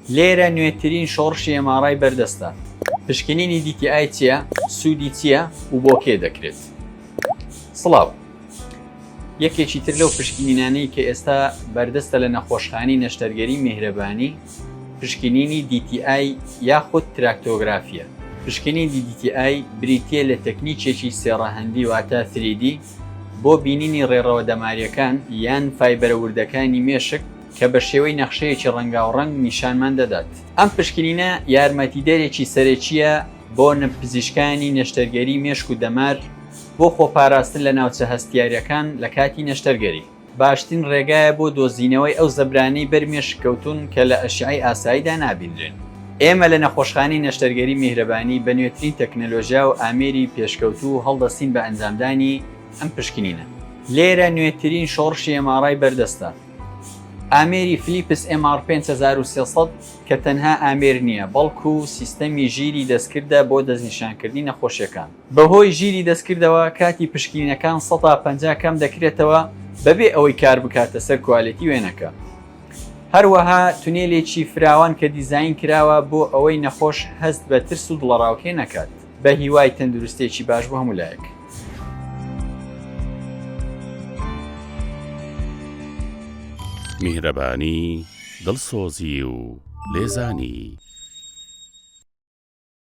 لێرە نوێترین شۆڕشی ئەماڕای بەردەستە. پشکنینی DTI چییە؟ سوودی چییە و بۆ کێ دەکرێت؟ سڵاو. یەکێکی تر لەو پشکنینانەی کە ئێستا بەردەستە لە نەخۆشخانەی نەشتەرگەری میهرەبانی پشکنینی DTI یاخود تراکتۆگرافیە. پشکنینی DTI بریتیە لە تەکنیکێکی سێڕەهەندی واتە 3D بۆ بینینی ڕێڕەوە دەماریەکان یان فایبەرە وردەکانی مێشک کە بە شێوەی نەخشەیەکی ڕەنگاوڕەنگ نیشانمان دەدات. ئەم پشکنینە یارمەتیدەرێکی سەرەکیە بۆ پزیشکانی نەشتەرگەری مێشک و دەمار بۆ خۆپاراستن لە ناوچە هەستیاریەکان لە کاتی نەشتەرگەری. باشترین ڕێگایە بۆ دۆزینەوەی ئەو زەبرانەی بەرمێشک کەوتون کە لە ئەشعەی ئاساییدا نابینرێن. ئێمە لە نەخۆشخانەی نەشتەرگەری میهرەبانی بە نوێترین تەکنەلۆژیا و ئامێری پێشکەوتوو هەڵدەستین بە ئەنجامدانی ئەم پشکنینە. لێرە نوێترین شۆڕشی ئەماڕای بەردەستە. ئامێری فلیپس MR5300 کە تەنها ئامێر نییە بەڵکو سیستەمی ژیری دەستکردە بۆ دەستنیشانکردنی نەخۆشیەکان. بەهۆی ژیری دەستکردەوە کاتی پشکنینەکان 150 کەم دەکرێتەوە بەبێ ئەوەی کار بکاتە سەر کوالیتی وێنەکە. هەروەها تونێلێکی فراوان کە دیزاین کراوە بۆ ئەوەی نەخۆش هەست بە ترس و دڵەڕاوکێ نەکات بە هیوای تەندروستێکی باش بۆ هەمولایەک. میهرەبانی دڵسۆزی و لێزانی